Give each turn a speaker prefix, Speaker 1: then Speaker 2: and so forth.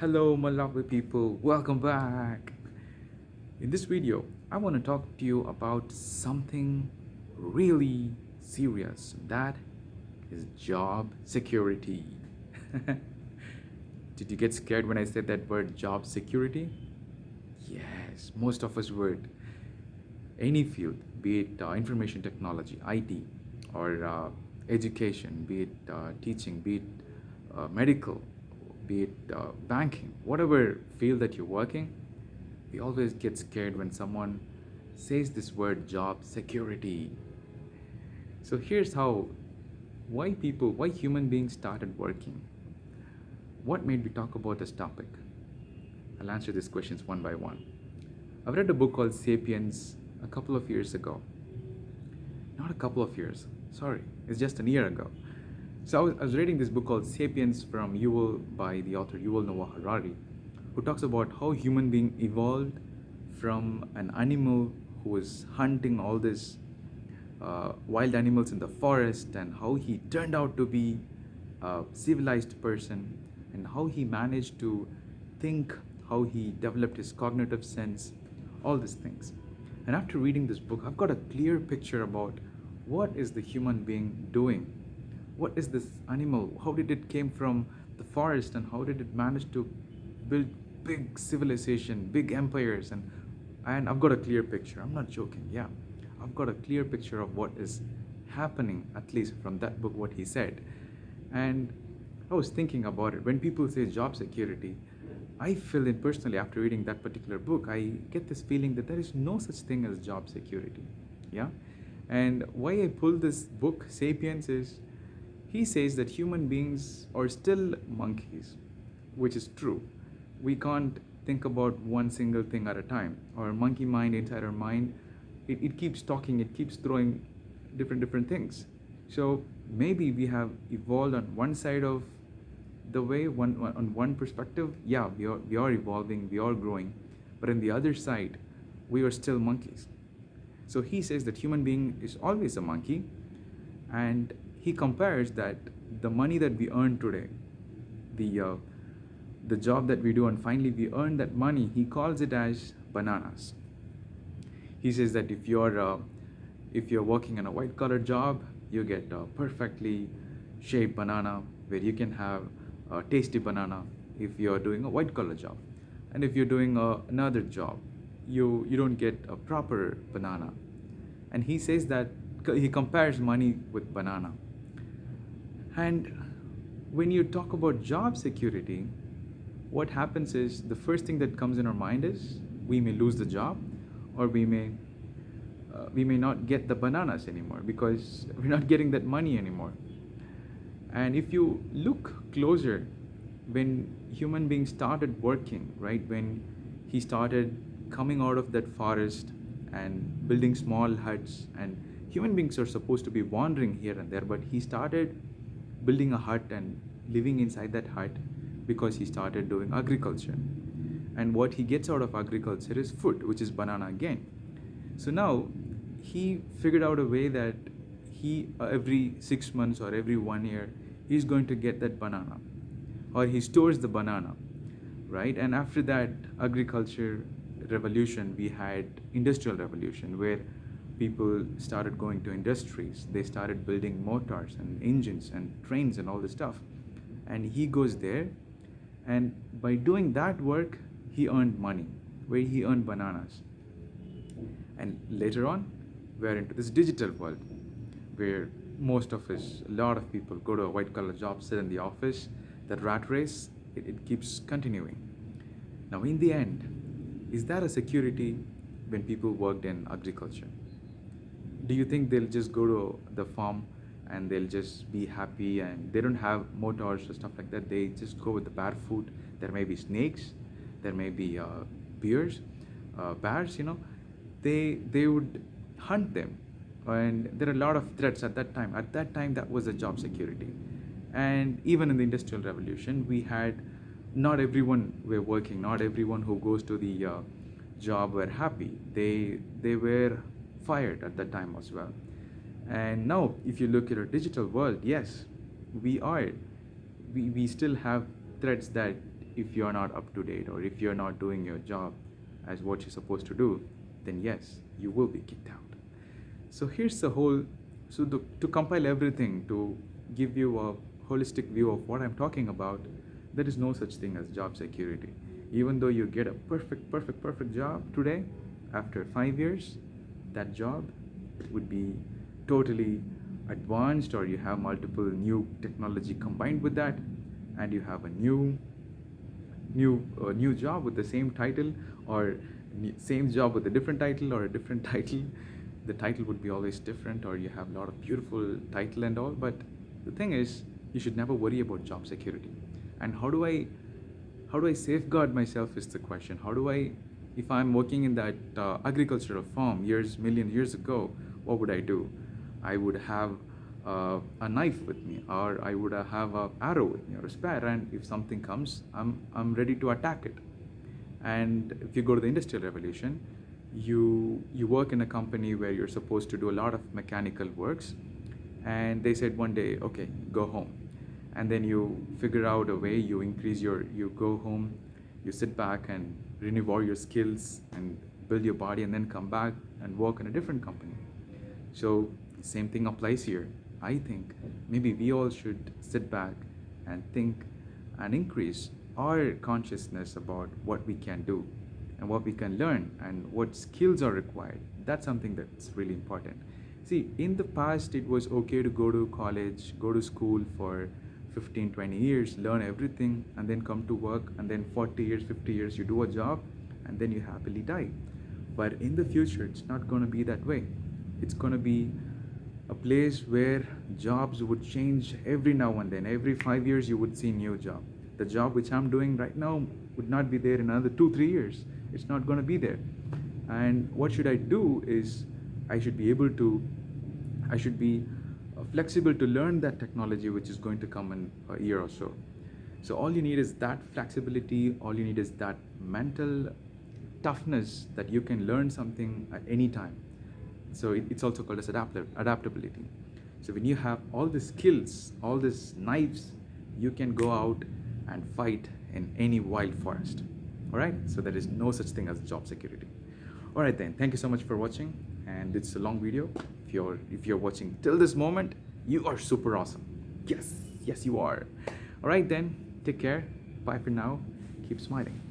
Speaker 1: Hello, my lovely people, welcome back. In this video, I want to talk to you about something really serious that is job security. Did you get scared when I said that word job security? Yes, most of us would. Any field, be it information technology, IT, or education, be it teaching, be it medical, be it banking, whatever field that you're working, we always get scared when someone says this word job security. So here's how why human beings started working. What made me talk about this topic? I'll answer these questions one by one. I've read a book called Sapiens a couple of years ago. Not a couple of years, sorry, it's just a year ago. So I was reading this book called Sapiens from Yuval by the author Yuval Noah Harari, who talks about how human being evolved from an animal who was hunting all these wild animals in the forest, and how he turned out to be a civilized person, and how he managed to think, how he developed his cognitive sense, all these things. And after reading this book, I've got a clear picture about what is the human being doing. What is this animal? How did it came from the forest, and how did it manage to build big civilization, big empires? And I've got a clear picture. I'm not joking. Yeah, I've got a clear picture of what is happening, at least from that book, what he said. And I was thinking about it. When people say job security, I feel it personally after reading that particular book. I get this feeling that there is no such thing as job security. Yeah. And why I pull this book, Sapiens, is he says that human beings are still monkeys, which is true. We can't think about one single thing at a time. Our monkey mind, inside our mind, it keeps talking, it keeps throwing different things. So maybe we have evolved on one side of the way, on one perspective. Yeah, we are evolving, we are growing, but on the other side, we are still monkeys. So he says that human being is always a monkey, and he compares that the money that we earn today, the uh, the job that we do, and finally we earn that money, he calls it as bananas. He says that if you're working in a white collar job, you get a perfectly shaped banana where you can have a tasty banana if you're doing a white collar job. And if you're doing another job, you don't get a proper banana. And he says that he compares money with banana. And when you talk about job security, what happens is the first thing that comes in our mind is we may lose the job, or we may not get the bananas anymore because we're not getting that money anymore. And if you look closer, when human beings started working, right, when he started coming out of that forest and building small huts, and human beings are supposed to be wandering here and there, but he started building a hut and living inside that hut because he started doing agriculture. And what he gets out of agriculture is food, which is banana again. So now he figured out a way that he every 6 months or every 1 year, he's going to get that banana, or he stores the banana, right? And after that agriculture revolution, we had industrial revolution, where people started going to industries, they started building motors and engines and trains and all this stuff. And he goes there, and by doing that work, he earned money, where he earned bananas. And later on, we're into this digital world where most of us, a lot of people go to a white collar job, sit in the office. That rat race, it keeps continuing. Now, in the end, is that a security when people worked in agriculture? Do you think they'll just go to the farm and they'll just be happy, and they don't have motors or stuff like that? They just go with the barefoot. There may be snakes, there may be bears, they would hunt them. And there are a lot of threats at that time. At that time, that was a job security. And even in the industrial revolution, we had, not everyone were working, not everyone who goes to the job were happy. They were fired at that time as well. And now if you look at a digital world, yes, we are we still have threats that if you're not up to date or if you're not doing your job as what you're supposed to do, then yes, you will be kicked out. So here's the whole, to compile everything, to give you a holistic view of what I'm talking about, there is no such thing as job security. Even though you get a perfect job today, after 5 years, that job would be totally advanced, or you have multiple new technology combined with that, and you have a new job with the same title, or same job with a different title, or a different title. The title would be always different, or you have a lot of beautiful title and all. But the thing is, you should never worry about job security. And how do I safeguard myself is the question. How do I, if I'm working in that agricultural farm million years ago, what would I do? I would have a knife with me, or I would have a arrow with me, or a spear, and if something comes, I'm ready to attack it. And if you go to the Industrial Revolution, you work in a company where you're supposed to do a lot of mechanical works, and they said one day, okay, go home. And then you figure out a way, you go home, you sit back and renew all your skills and build your body, and then come back and work in a different company. So same thing applies here. I think maybe we all should sit back and think and increase our consciousness about what we can do and what we can learn and what skills are required. That's something that's really important. See, in the past, it was okay to go to college, go to school for 15, 20 years, learn everything, and then come to work, and then 40 years, 50 years, you do a job, and then you happily die. But in the future, it's not going to be that way. It's going to be a place where jobs would change every now and then. Every 5 years, you would see new job. The job which I'm doing right now would not be there in another 2, 3 years. It's not going to be there. And what should I do is I should be flexible to learn that technology which is going to come in a year or so. So all you need is that flexibility, all you need is that mental toughness that you can learn something at any time. So it's also called as adaptability. So when you have all the skills, all these knives, you can go out and fight in any wild forest. All right, so there is no such thing as job security. All right then, thank you so much for watching, and it's a long video. If you're watching till this moment, you are super awesome. Yes, you are. All right then, take care. Bye for now. Keep smiling.